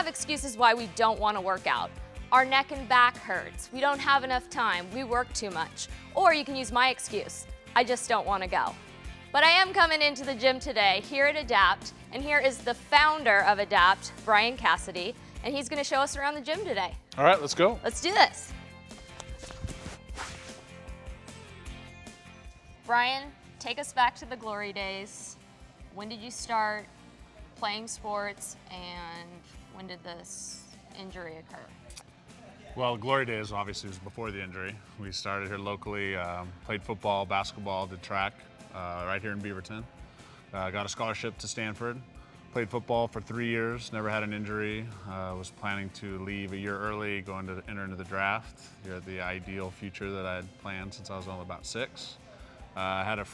have excuses why we don't want to work out. Our neck and back hurts, we don't have enough time, we work too much. Or you can use my excuse, I just don't want to go. But I am coming into the gym today here at Adapt, and here is the founder of Adapt, Brian Cassidy, and he's going to show us around the gym today. All right, let's go. Let's do this. Brian, take us back to the glory days. When did you start playing sports, and when did this injury occur? Well, glory days obviously was before the injury. We started here locally, played football, basketball, did track right here in Beaverton. Got a scholarship to Stanford. Played football for 3 years, never had an injury. Was planning to leave a year early, going to enter into the draft. You're the ideal future that I had planned since I was only about 6. I had a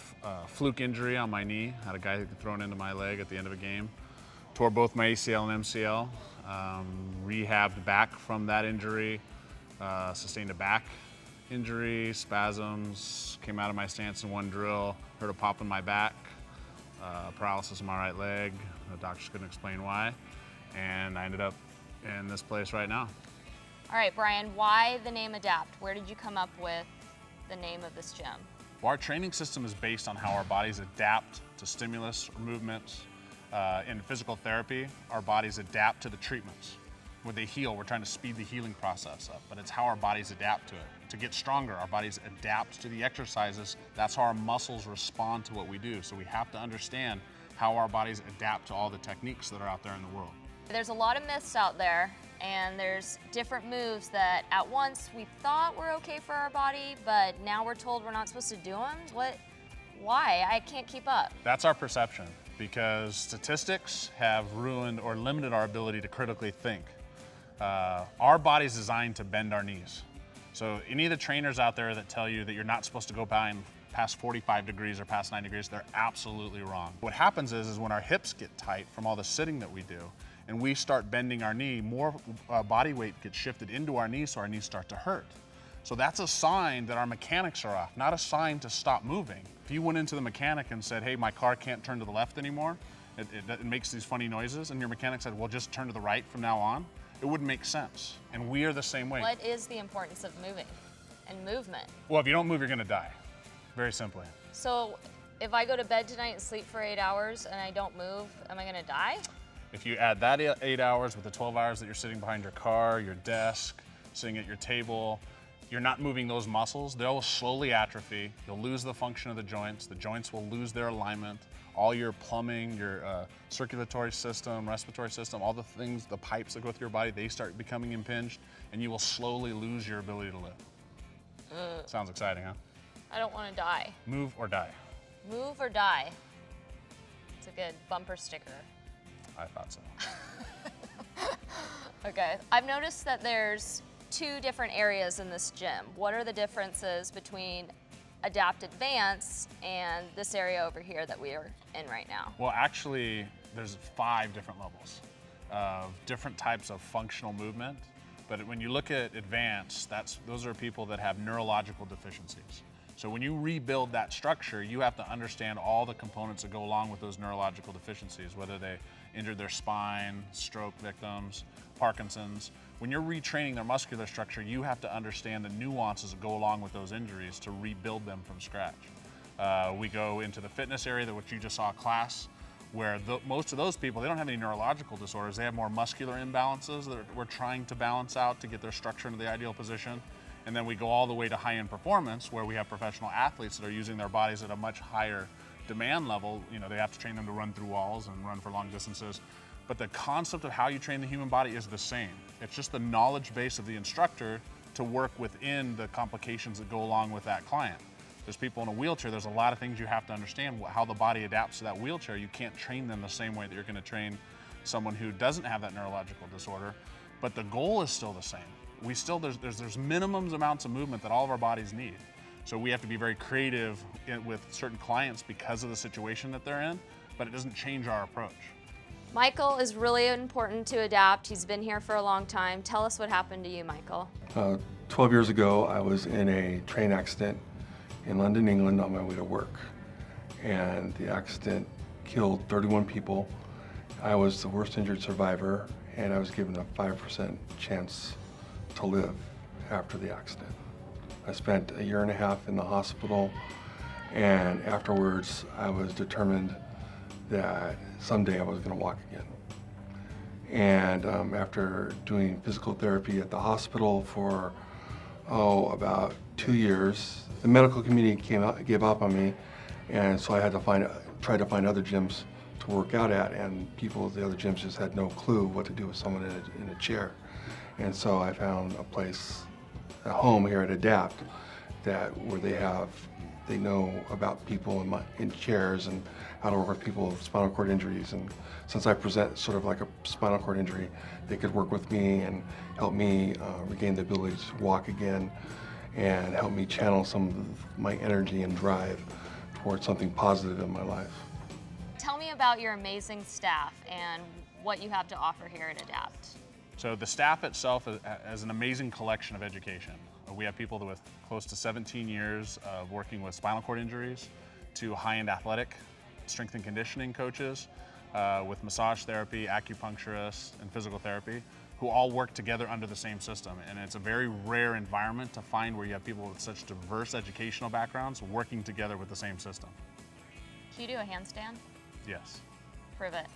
fluke injury on my knee. Had a guy thrown into my leg at the end of a game. Tore both my ACL and MCL. Rehabbed back from that injury. Sustained a back injury, spasms, came out of my stance in one drill, heard a pop in my back, paralysis in my right leg. The doctors couldn't explain why, and I ended up in this place right now. All right, Brian, why the name Adapt? Where did you come up with the name of this gym? Well, our training system is based on how our bodies adapt to stimulus or movements. In physical therapy, our bodies adapt to the treatments. When they heal, we're trying to speed the healing process up, but it's how our bodies adapt to it. To get stronger, our bodies adapt to the exercises. That's how our muscles respond to what we do. So we have to understand how our bodies adapt to all the techniques that are out there in the world. There's a lot of myths out there, and there's different moves that at once we thought were okay for our body, but now we're told we're not supposed to do them. Why? I can't keep up. That's our perception, because statistics have ruined or limited our ability to critically think. Our body's designed to bend our knees. So any of the trainers out there that tell you that you're not supposed to go past 45 degrees or past 9 degrees, they're absolutely wrong. What happens is when our hips get tight from all the sitting that we do, and we start bending our knee, more body weight gets shifted into our knees, so our knees start to hurt. So that's a sign that our mechanics are off, not a sign to stop moving. If you went into the mechanic and said, hey, my car can't turn to the left anymore, it makes these funny noises, and your mechanic said, well, just turn to the right from now on, it wouldn't make sense. And we are the same way. What is the importance of moving and movement? Well, if you don't move, you're gonna die, very simply. So if I go to bed tonight and sleep for 8 hours and I don't move, am I gonna die? If you add that 8 hours with the 12 hours that you're sitting behind your car, your desk, sitting at your table, you're not moving those muscles, they'll slowly atrophy. You'll lose the function of the joints will lose their alignment. All your plumbing, your circulatory system, respiratory system, all the things, the pipes that go through your body, they start becoming impinged, and you will slowly lose your ability to live. Sounds exciting, huh? I don't want to die. Move or die. Move or die. It's a good bumper sticker. I thought so. Okay, I've noticed that there's 2 different areas in this gym. What are the differences between Adapt Advanced and this area over here that we are in right now? Well, actually, there's 5 different levels of different types of functional movement. But when you look at Advanced, those are people that have neurological deficiencies. So when you rebuild that structure, you have to understand all the components that go along with those neurological deficiencies, whether they injured their spine, stroke victims, Parkinson's. When you're retraining their muscular structure, you have to understand the nuances that go along with those injuries to rebuild them from scratch. We go into the fitness area, which you just saw a class, where most of those people, they don't have any neurological disorders. They have more muscular imbalances that we're trying to balance out to get their structure into the ideal position. And then we go all the way to high-end performance, where we have professional athletes that are using their bodies at a much higher demand level. You know, they have to train them to run through walls and run for long distances. But the concept of how you train the human body is the same. It's just the knowledge base of the instructor to work within the complications that go along with that client. There's people in a wheelchair, there's a lot of things you have to understand, how the body adapts to that wheelchair. You can't train them the same way that you're gonna train someone who doesn't have that neurological disorder, but the goal is still the same. There's minimum amounts of movement that all of our bodies need. So we have to be very creative with certain clients because of the situation that they're in, but it doesn't change our approach. Michael is really important to Adapt. He's been here for a long time. Tell us what happened to you, Michael. 12 years ago, I was in a train accident in London, England on my way to work. And the accident killed 31 people. I was the worst injured survivor, and I was given a 5% chance to live after the accident. I spent a year and a half in the hospital, and afterwards I was determined that someday I was going to walk again. And after doing physical therapy at the hospital for, about 2 years, the medical community gave up on me, and so I had to try to find other gyms to work out at, and the other gyms just had no clue what to do with someone in a chair. And so I found a place, a home here at Adapt, where they know about people in chairs and how to work with people with spinal cord injuries. And since I present sort of like a spinal cord injury, they could work with me and help me regain the ability to walk again and help me channel some of my energy and drive towards something positive in my life. Tell me about your amazing staff and what you have to offer here at Adapt. So the staff itself is an amazing collection of education. We have people with close to 17 years of working with spinal cord injuries, to high-end athletic strength and conditioning coaches, with massage therapy, acupuncturists, and physical therapy, who all work together under the same system. And it's a very rare environment to find where you have people with such diverse educational backgrounds working together with the same system. Can you do a handstand? Yes. Prove it.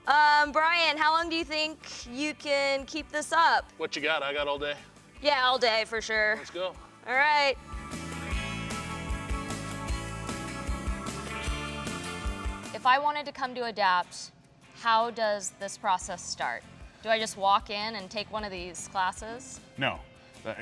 Brian, how long do you think you can keep this up? What you got? I got all day. Yeah, all day for sure. Let's go. All right. If I wanted to come to Adapt, how does this process start? Do I just walk in and take one of these classes? No.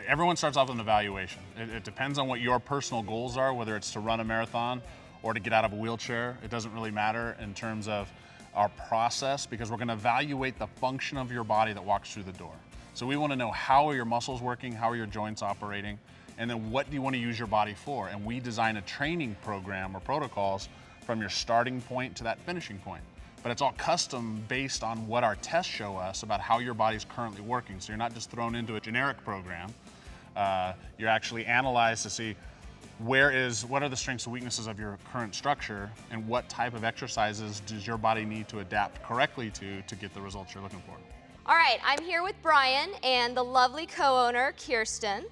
Everyone starts off with an evaluation. It depends on what your personal goals are, whether it's to run a marathon or to get out of a wheelchair. It doesn't really matter in terms of our process, because we're going to evaluate the function of your body that walks through the door. So we want to know, how are your muscles working, how are your joints operating, and then what do you want to use your body for? And we design a training program or protocols from your starting point to that finishing point. But it's all custom based on what our tests show us about how your body's currently working. So you're not just thrown into a generic program. You're actually analyzed to see what are the strengths and weaknesses of your current structure, and what type of exercises does your body need to adapt correctly to get the results you're looking for. All right, I'm here with Brian and the lovely co-owner, Kirsten.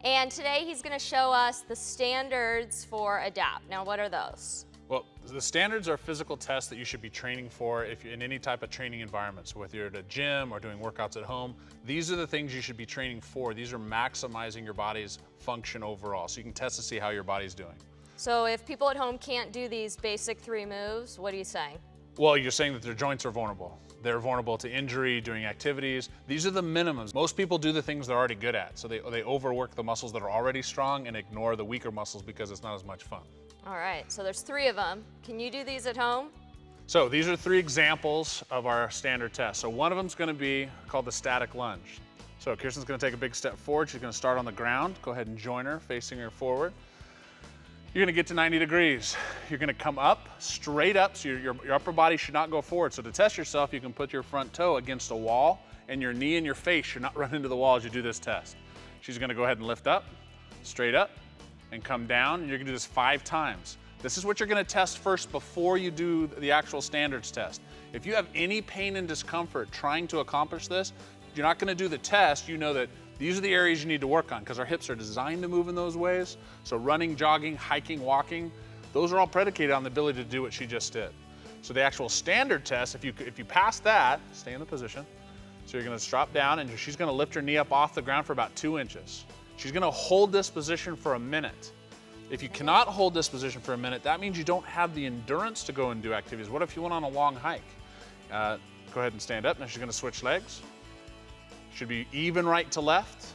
And today he's going to show us the standards for Adapt. Now, what are those? Well, the standards are physical tests that you should be training for if you're in any type of training environment. So whether you're at a gym or doing workouts at home, these are the things you should be training for. These are maximizing your body's function overall. So you can test to see how your body's doing. So if people at home can't do these basic 3 moves, what are you saying? Well, you're saying that their joints are vulnerable. They're vulnerable to injury, doing activities. These are the minimums. Most people do the things they're already good at. So they overwork the muscles that are already strong and ignore the weaker muscles because it's not as much fun. All right, so there's 3 of them. Can you do these at home? So these are 3 examples of our standard test. So one of them is going to be called the static lunge. So Kirsten's going to take a big step forward. She's going to start on the ground. Go ahead and join her, facing her forward. You're going to get to 90 degrees. You're going to come up, straight up, so your upper body should not go forward. So to test yourself, you can put your front toe against a wall, and your knee and your face should not run into the wall as you do this test. She's going to go ahead and lift up, straight up, and come down, and you're going to do this 5 times. This is what you're going to test first before you do the actual standards test. If you have any pain and discomfort trying to accomplish this, you're not going to do the test. You know that these are the areas you need to work on, because our hips are designed to move in those ways. So running, jogging, hiking, walking, those are all predicated on the ability to do what she just did. So the actual standard test, if you pass that, stay in the position. So you're going to drop down, and she's going to lift her knee up off the ground for about 2 inches. She's going to hold this position for a minute. If you cannot hold this position for a minute, that means you don't have the endurance to go and do activities. What if you went on a long hike? Go ahead and stand up. Now she's going to switch legs. Should be even right to left.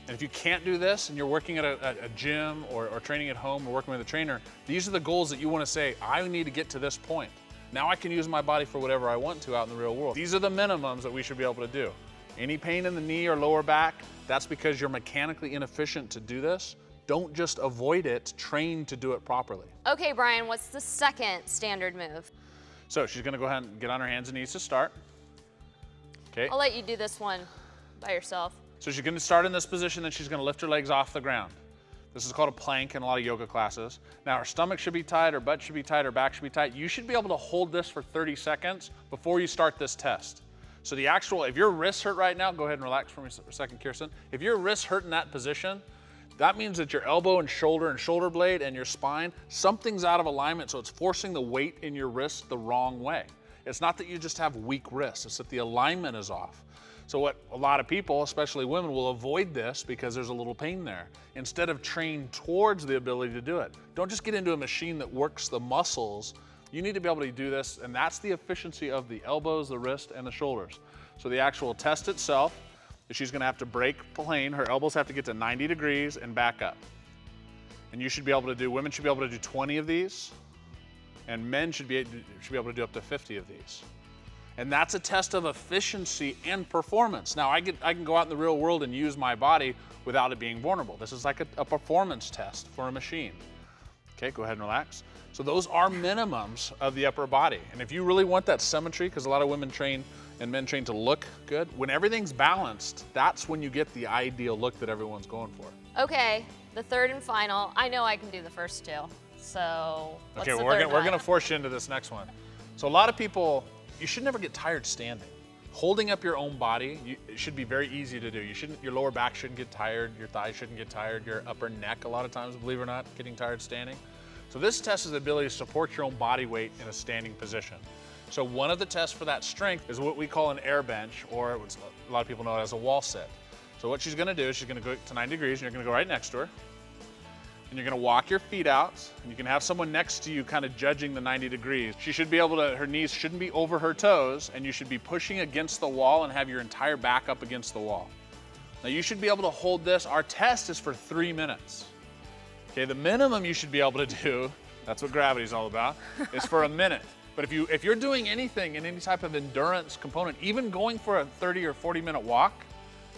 And if you can't do this and you're working at a gym or training at home or working with a trainer, these are the goals that you want to say, I need to get to this point. Now I can use my body for whatever I want to out in the real world. These are the minimums that we should be able to do. Any pain in the knee or lower back, that's because you're mechanically inefficient to do this. Don't just avoid it, train to do it properly. Okay, Brian, what's the second standard move? So she's gonna go ahead and get on her hands and knees to start. Okay. I'll let you do this one by yourself. So she's gonna start in this position, then she's gonna lift her legs off the ground. This is called a plank in a lot of yoga classes. Now our stomach should be tight, our butt should be tight, our back should be tight. You should be able to hold this for 30 seconds before you start this test. So the actual, if your wrists hurt right now, go ahead and relax for me a second, Kirsten. If your wrists hurt in that position, that means that your elbow and shoulder blade and your spine, something's out of alignment, so it's forcing the weight in your wrist the wrong way. It's not that you just have weak wrists, it's that the alignment is off. So what a lot of people, especially women, will avoid this because there's a little pain there, instead of train towards the ability to do it. Don't just get into a machine that works the muscles. You need to be able to do this, and that's the efficiency of the elbows, the wrist, and the shoulders. So the actual test itself is she's gonna have to break plane. Her elbows have to get to 90 degrees and back up. And you should be able to do, women should be able to do 20 of these, and men should be able to do up to 50 of these. And that's a test of efficiency and performance. Now, I can go out in the real world and use my body without it being vulnerable. This is like a performance test for a machine. Okay, go ahead and relax. So those are minimums of the upper body. And if you really want that symmetry, because a lot of women train and men train to look good, when everything's balanced, that's when you get the ideal look that everyone's going for. Okay, the third and final. I know I can do the first two. So what's okay, the we're third gonna one? force you into this next one. So a lot of people, you should never get tired standing. Holding up your own body, it should be very easy to do. Your lower back shouldn't get tired, your thighs shouldn't get tired, your upper neck a lot of times, believe it or not, getting tired standing. So this test is the ability to support your own body weight in a standing position. So one of the tests for that strength is what we call an air bench, or a lot of people know it as a wall sit. So what she's gonna do is she's gonna go to 90 degrees, and you're gonna go right next to her. And you're gonna walk your feet out, and you can have someone next to you kind of judging the 90 degrees. She should be able to, her knees shouldn't be over her toes, and you should be pushing against the wall and have your entire back up against the wall. Now you should be able to hold this. Our test is for 3 minutes. Okay, the minimum you should be able to do, that's what gravity's all about, is for a minute. But if you're doing anything in any type of endurance component, even going for a 30 or 40-minute walk,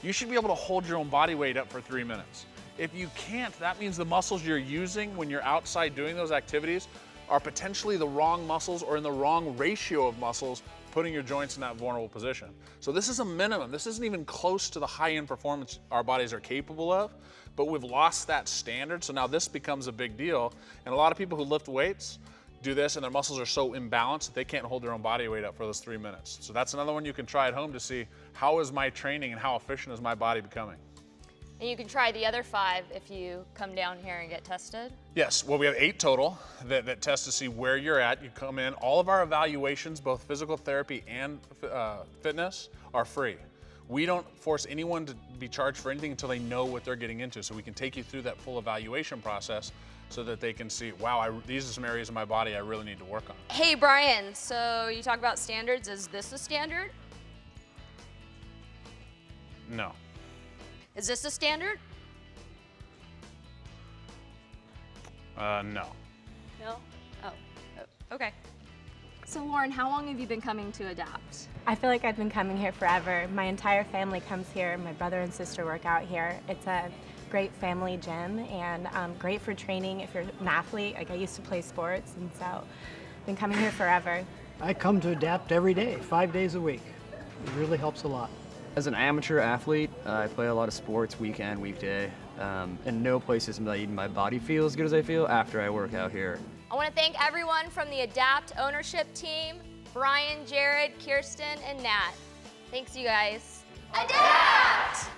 you should be able to hold your own body weight up for 3 minutes. If you can't, that means the muscles you're using when you're outside doing those activities are potentially the wrong muscles or in the wrong ratio of muscles, putting your joints in that vulnerable position. So this is a minimum. This isn't even close to the high-end performance our bodies are capable of, but we've lost that standard, so now this becomes a big deal. And a lot of people who lift weights do this and their muscles are so imbalanced that they can't hold their own body weight up for those 3 minutes. So that's another one you can try at home to see how is my training and how efficient is my body becoming. And you can try the other 5 if you come down here and get tested? Yes, well, we have 8 total that test to see where you're at. You come in, all of our evaluations, both physical therapy and fitness, are free. We don't force anyone to be charged for anything until they know what they're getting into. So we can take you through that full evaluation process so that they can see, wow, these are some areas of my body I really need to work on. Hey, Brian, so you talk about standards. Is this a standard? No. Is this a standard? No. No? Oh, okay. So Lauren, how long have you been coming to Adapt? I feel like I've been coming here forever. My entire family comes here. My brother and sister work out here. It's a great family gym and great for training if you're an athlete. Like I used to play sports, and so I've been coming here forever. I come to Adapt every day, 5 days a week. It really helps a lot. As an amateur athlete, I play a lot of sports weekend, weekday, and no place has made my body feel as good as I feel after I work out here. I want to thank everyone from the Adapt ownership team, Brian, Jared, Kirsten, and Nat. Thanks, you guys. Adapt!